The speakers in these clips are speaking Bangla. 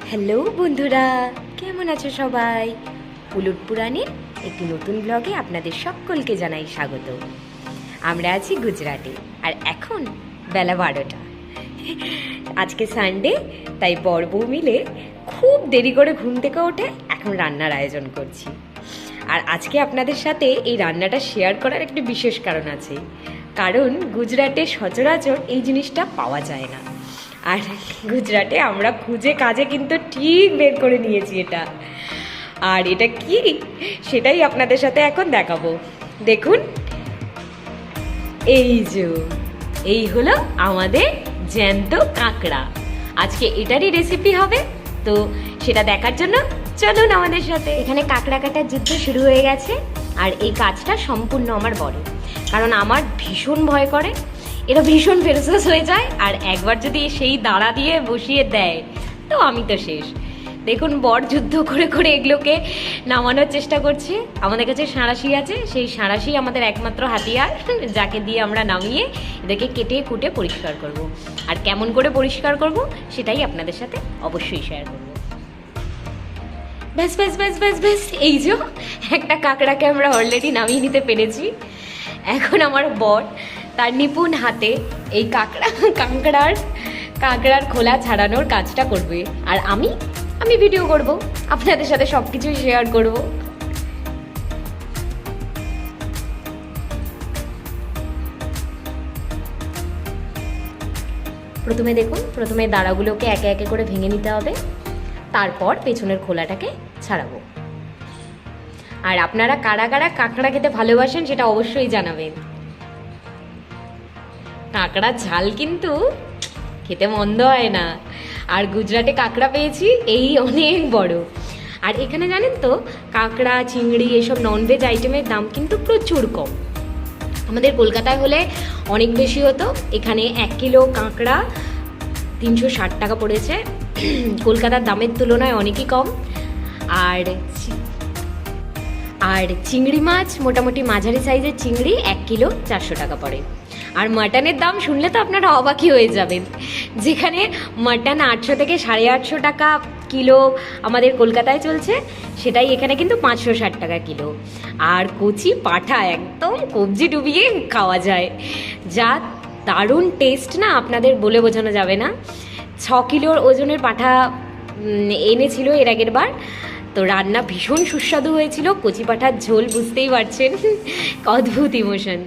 হ্যালো বন্ধুরা, কেমন আছো সবাই? উলট পুরাণের একটি নতুন ব্লগে আপনাদের সকলকে জানাই স্বাগত। আমরা আছি গুজরাটে, আর এখন বেলা 12টা। আজকে সানডে, তাই বর বউ মিলে খুব দেরি করে ঘুম থেকে উঠে এখন রান্নার আয়োজন করছি। আর আজকে আপনাদের সাথে এই রান্নাটা শেয়ার করার একটি বিশেষ কারণ আছে, কারণ গুজরাটে সচরাচর এই জিনিসটা পাওয়া যায় না। আর গুজরাটে আমরা খুঁজে কাজে কিন্তু ঠিক বের করে নিয়েছি এটা। আর এটা কি সেটাই আপনাদের সাথে এখন দেখাবো। দেখুন, এই হলো আমাদের জ্যান্ত কাঁকড়া। আজকে এটারই রেসিপি হবে, তো সেটা দেখার জন্য চলুন আমাদের সাথে। এখানে কাঁকড়া কাটার যুদ্ধ শুরু হয়ে গেছে, আর এই কাজটা সম্পূর্ণ আমার বড়, কারণ আমার ভীষণ ভয় করে। এরা ভীষণ ফেরসেস হয়ে যায়, আর একবার যদি সেই দাঁড়া দিয়ে বসিয়ে দেয় তো আমি তো শেষ। দেখুন, বর যুদ্ধ করে করে এগুলোকে নামানোর চেষ্টা করছে। আমাদের কাছে সাঁড়াশি আছে, সেই সাঁড়াশি আমাদের একমাত্র হাতিয়ার, যাকে দিয়ে আমরা নামিয়ে এদেরকে কেটে কুটে পরিষ্কার করব। আর কেমন করে পরিষ্কার করব সেটাই আপনাদের সাথে অবশ্যই শেয়ার করব। ব্যাস ব্যাস ব্যাস ব্যাস ব্যাস, এই যে একটা কাঁকড়াকে আমরা অলরেডি নামিয়ে নিতে পেরেছি। এখন আমার বর তার নিপুণ হাতে এই কাঁকড়ার খোলা ছাড়ানোর কাজটা করবে, আর আমি ভিডিও করব, আপনাদের সাথে সব কিছুই শেয়ার করব। প্রথমে দাঁড়াগুলোকে একে একে করে ভেঙে নিতে হবে, তারপর পেছনের খোলাটাকে ছাড়াবো। আর আপনারা কারা কারা কাঁকড়া খেতে ভালোবাসেন সেটা অবশ্যই জানাবেন। কাঁকড়া ঝাল কিন্তু খেতে মন্দ হয় না। আর গুজরাটে কাঁকড়া পেয়েছি এই অনেক বড়। আর এখানে জানেন তো, কাঁকড়া চিংড়ি এসব ননভেজ আইটেমের দাম কিন্তু প্রচুর কম। আমাদের কলকাতায় হলে অনেক বেশি হতো। এখানে 1 কিলো কাঁকড়া 360 টাকা পড়েছে, কলকাতার দামের তুলনায় অনেকই কম। আর চিংড়ি মাছ, মোটামুটি মাঝারি সাইজের চিংড়ি 1 কিলো 400 টাকা পড়ে। আর মাটনের দাম শুনলে তো আপনারা অবাকই হয়ে যাবেন। যেখানে মাটন 800 থেকে 850 টাকা কিলো আমাদের কলকাতায় চলছে, সেটাই এখানে কিন্তু 560 টাকা কিলো। আর কচি পাঁঠা একদম কবজি ডুবিয়ে খাওয়া যায়, যা দারুণ টেস্ট না, আপনাদের বলে বোঝানো যাবে না। 6 কিলোর ওজনের পাঁঠা এনেছিল এর আগের বার, তো রান্না ভীষণ সুস্বাদু হয়েছিল। কচি পাঁঠার ঝোল বুঝতেই পারছেন, অদ্ভুত ইমোশন।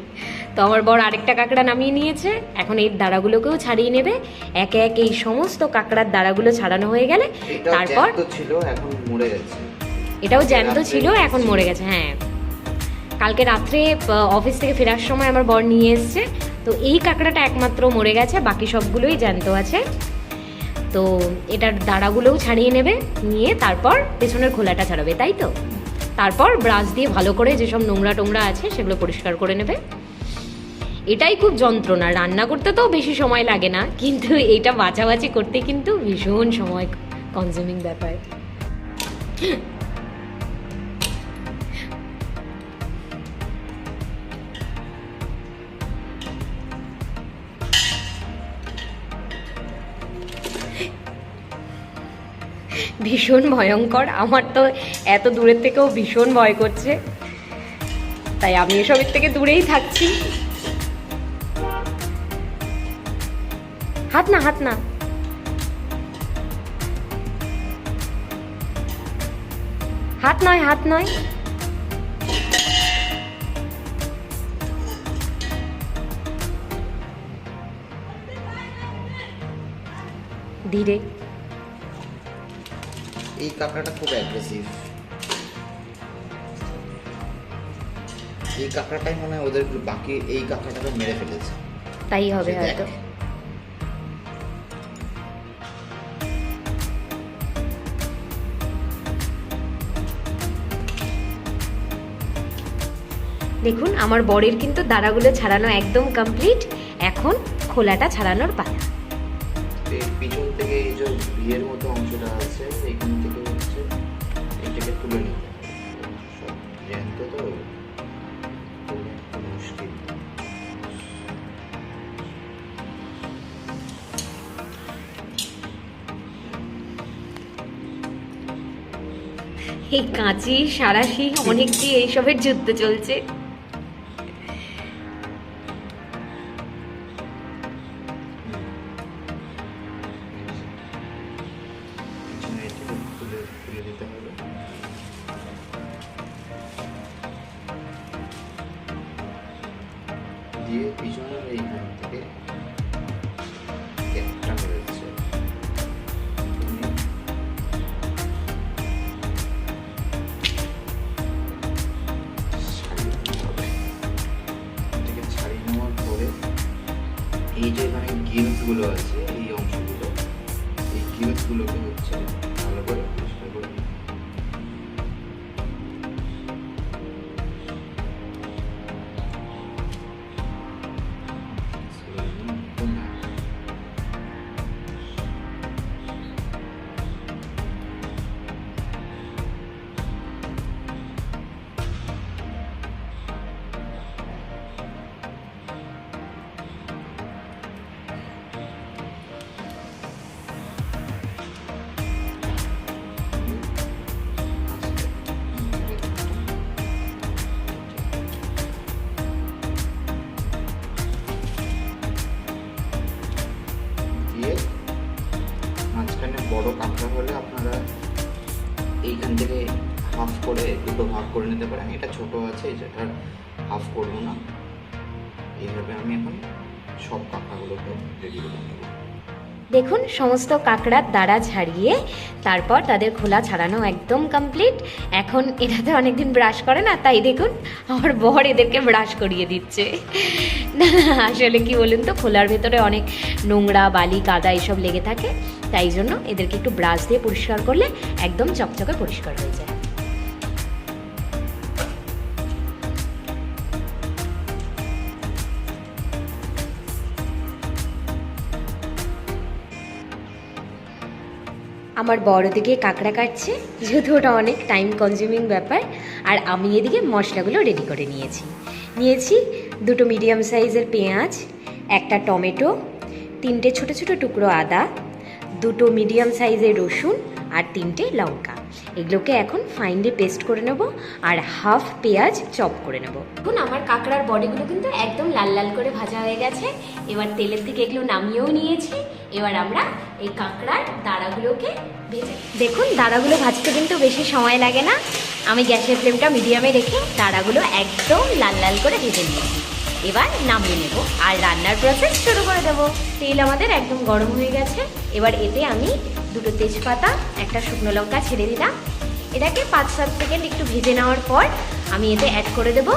তো আমার বর আরেকটা কাঁকড়া নামিয়ে নিয়েছে, এখন এই দাঁড়াগুলোকেও ছাড়িয়ে নেবে। একে একে এই সমস্ত কাঁকড়ার দাঁড়াগুলো ছাড়ানো হয়ে গেলে তারপর এটাও জ্যান্ত ছিল, এখন মরে গেছে। হ্যাঁ, কালকে রাত্রে অফিস থেকে ফেরার সময় আমার বর নিয়ে এসছে, তো এই কাঁকড়াটা একমাত্র মরে গেছে, বাকি সবগুলোই জ্যান্ত আছে। তো এটার দাঁড়াগুলোও ছাড়িয়ে নেবে, নিয়ে তারপর পেছনের খোলাটা ছাড়াবে, তাই তো। তারপর ব্রাশ দিয়ে ভালো করে যেসব নোংরা টোংরা আছে সেগুলো পরিষ্কার করে নেবে। এটাই খুব যন্ত্রণা। রান্না করতে তো বেশি সময় লাগে না, কিন্তু এটা বাছাবাছি করতে কিন্তু ভীষণ সময় কনজিউমিং ব্যাপার। ভীষণ ভয়ঙ্কর। আমার তো এত দূরের থেকেও ভীষণ ভয় করছে, তাই আমি এসবের থেকে দূরেই থাকছি। হাত না হাত নয় ধীরে। এই কাঁকড়াটা খুব অ্যাগ্রেসিভ। এই কাঁকড়াটাই মনে হয় ওদের বাকি এই কাঁকড়াটাকে মেরে ফেলেছে, তাই হবে হয়তো। দেখুন, আমার বরের কিন্তু দাঁড়াগুলো ছাড়ানো একদম কমপ্লিট। এখন খোলাটা ছাড়ানোর পালা। পিছন থেকে এই যে বিয়ের মতো অংশটা আছে, এখান থেকে হচ্ছে এটাকে তুলে নিতে সব জ্যান্ত, তো মুশকিল। এই কাঁচি সাঁড়াশি অনেক দিয়ে এইসবের যুদ্ধ চলছে। পিছনে এটাকে খুলে খুলে দিতে হবে। দিয়ে পিছনের এইখান থেকে একটা রয়েছে, তুমি ছাড়িয়ে নিতে হবে। এটাকে ছাড়িয়ে নেওয়ার পরে এই যে এখানে গিলস গুলো আছে, এই অংশগুলো, এই গিলস গুলোকে হচ্ছে ভালো করে পরিষ্কার করে নিতে হবে। দিয়ে মাঝখানে বড় কাঁকড়া হলে আপনারা এইখান থেকে হাফ করে দুটো ভাগ করে নিতে পারেন। এটা ছোট আছে, যেটা হাফ করবো না। এইভাবে আমি এখন সব কাঁকড়াগুলোকে রেডি করে নেব। দেখুন সমস্ত কাঁকড়ার দাঁড়া ছাড়িয়ে তারপর তাদের খোলা ছাড়ানো একদম কমপ্লিট। এখন এটাতে অনেকদিন ব্রাশ করে না, তাই দেখুন আমার বর এদেরকে ব্রাশ করিয়ে দিচ্ছে। না আসলে কি বলুন তো, খোলার ভেতরে অনেক নোংরা বালি কাদা এসব লেগে থাকে, তাই জন্য এদেরকে একটু ব্রাশ দিয়ে পরিষ্কার করলে একদম চকচকে পরিষ্কার হয়ে যায়। আমার বড় দিকে কাঁকড়া কাটছে, যেহেতু ওটা অনেক টাইম কনজিউমিং ব্যাপার। আর আমি এদিকে মশলাগুলো রেডি করে নিয়েছি দুটো মিডিয়াম সাইজের পেঁয়াজ, একটা টমেটো, 3টে ছোট ছোট টুকরো আদা, দুটো মিডিয়াম সাইজের রসুন আর 3টে লঙ্কা। এগুলোকে এখন ফাইনলি পেস্ট করে নেব আর হাফ পেঁয়াজ চপ করে নেব। এখন আমার কাঁকড়ার বডিগুলো কিন্তু একদম লাল লাল করে ভাজা হয়ে গেছে। এবার তেলের থেকে এগুলো নামিয়েও নিয়েছি। এবার আমরা এই কাঁকড়ার দাঁড়াগুলোকে ভেজে, দেখুন দাঁড়াগুলো ভাজতে কিন্তু বেশি সময় লাগে না। আমি গ্যাসের ফ্লেমটা মিডিয়ামে রেখে দাঁড়াগুলো একদম লাল লাল করে ভেজে নিয়েছি। এবার নামিয়ে নেব আর রান্নার প্রসেস শুরু করে দেবো। তেল আমাদের একদম গরম হয়ে গেছে। এবার এতে আমি দুটো তেজপাতা, একটা শুকনো লঙ্কা ছেড়ে দিলাম। এটাকে 5-7 সেকেন্ড একটু ভেজে নেওয়ার পর আমি এতে অ্যাড করে দেব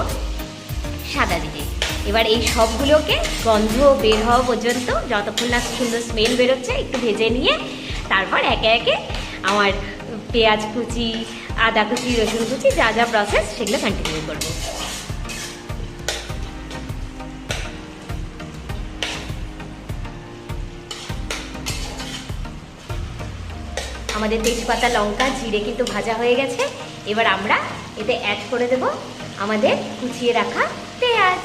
সাদা জিরে। এবার এই সবগুলোকে গন্ধ বের হওয়া পর্যন্ত, যতক্ষণ না সুন্দর স্মেল বেরোচ্ছে, একটু ভেজে নিয়ে তারপর একে একে আমার পেঁয়াজ কুচি, আদা কুচি, রসুন কুচি যা যা প্রসেস সেগুলো কন্টিনিউ করব। আমাদের তেজপাতা, লঙ্কা, জিরে কিন্তু ভাজা হয়ে গেছে। এবার আমরা এতে অ্যাড করে দেব আমাদের কুচিয়ে রাখা পেঁয়াজ।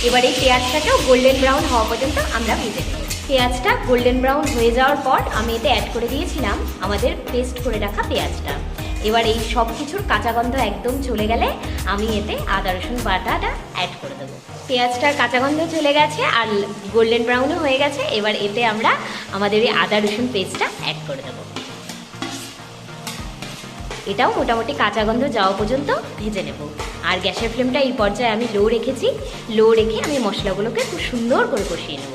এবার এই পেঁয়াজটাকেও গোল্ডেন ব্রাউন হওয়া পর্যন্ত আমরা ভেজে নেব। পেঁয়াজটা গোল্ডেন ব্রাউন হয়ে যাওয়ার পর আমি এতে অ্যাড করে দিয়েছিলাম আমাদের পেস্ট করে রাখা পেঁয়াজটা। এবার এই সব কিছুর কাঁচা গন্ধ একদম চলে গেলে আমি এতে আদা রসুন বাটাটা অ্যাড করে দেবো। পেঁয়াজটার কাঁচা গন্ধ চলে গেছে আর গোল্ডেন ব্রাউনও হয়ে গেছে। এবার এতে আমরা আমাদের এই আদা রসুন পেস্টটা অ্যাড করে দেবো। এটাও মোটামুটি কাঁচা গন্ধ যাওয়া পর্যন্ত ভেজে নেব। আর গ্যাসের ফ্লেমটা এই পর্যায়ে আমি লো রেখেছি। লো রেখে আমি মশলাগুলোকে খুব সুন্দর করে কষিয়ে নেব।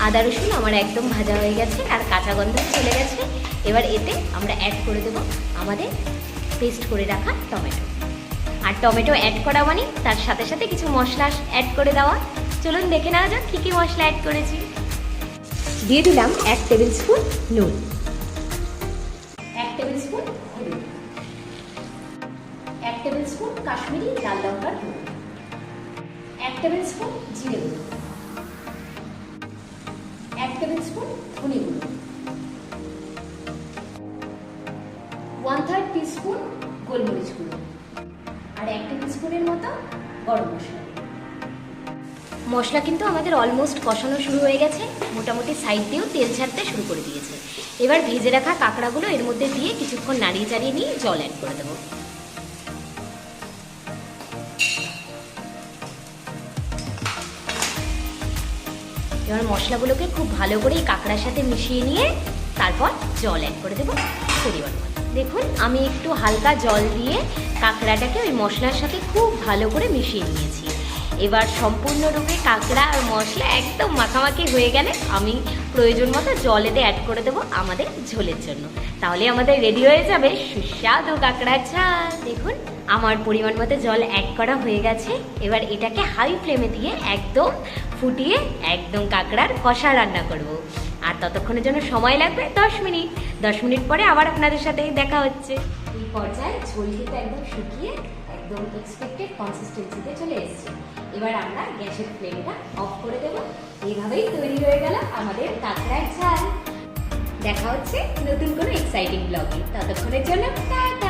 আদা রসুন আমার একদম ভাজা হয়ে গেছে আর কাঁচা গন্ধ চলে গেছে। এবার এতে আমরা অ্যাড করে দেব আমাদের পেস্ট করে রাখা টমেটো। আর টমেটো অ্যাড করা মানে তার সাথে সাথে কিছু মশলা অ্যাড করে দেওয়া। চলুন দেখে নেওয়া যাক কী কী মশলা অ্যাড করেছি। দিয়ে দিলাম 1 টেবিল স্পুন নুন, 1 টেবিল স্পুন হলুদ, 1 টেবিল স্পুন কাশ্মীরি লাল লঙ্কার গুঁড়ো, 1 টেবিল স্পুন জিরে গুঁড়ো, 1 টেবিল স্পুন ধনে গুঁড়ো, 1/3 টিস্পুন গোলমরিচ গুঁড়ো আর 1 টেবিল স্পুনের মতো গরম মশলা। মশলা কিন্তু আমাদের অলমোস্ট কষানো শুরু হয়ে গেছে, মোটামুটি সাইড দিয়েও তেল ছাড়তে শুরু করে দিয়েছে। এবার ভেজে রাখা কাঁকড়াগুলো এর মধ্যে দিয়ে কিছুক্ষণ নাড়িয়ে চাড়িয়ে নিয়ে জল অ্যাড করে দেবো। এবার মশলাগুলোকে খুব ভালো করে এই কাঁকড়ার সাথে মিশিয়ে নিয়ে তারপর জল অ্যাড করে দেবো পরিমাণ মতো। দেখুন আমি একটু হালকা জল দিয়ে কাঁকড়াটাকে ওই মশলার সাথে খুব ভালো করে মিশিয়ে নিয়েছি। এবার সম্পূর্ণরূপে কাঁকড়া আর মশলা একদম মাখামাখি হয়ে গেলে আমি প্রয়োজন মতো জল এতে অ্যাড করে দেবো আমাদের ঝোলের জন্য। তাহলে আমাদের রেডি হয়ে যাবে সুস্বাদু কাঁকড়ার ঝাল। দেখুন আমার পরিমাণ মতো জল অ্যাড করা হয়ে গেছে। এবার এটাকে হাই ফ্লেমে দিয়ে একদম ফুটিয়ে একদম কাঁকড়ার কষা রান্না করব। আর ততক্ষণের জন্য সময় লাগবে 10 মিনিট। 10 মিনিট পরে আবার আপনাদের সাথে দেখা হচ্ছে। এই পর্যায়ে ঝোল কিন্তু একদম শুকিয়ে একদম এক্সপেক্টেড কনসিস্টেন্সিতে চলে এসেছে। এবার আমরা গ্যাসের ফ্লেমটা অফ করে দেবো। এইভাবেই তৈরি হয়ে গেল আমাদের কাঁকড়ার ঝাল। দেখা হচ্ছে নতুন কোনো এক্সাইটিং ব্লগে। ততক্ষণের জন্য টাটা।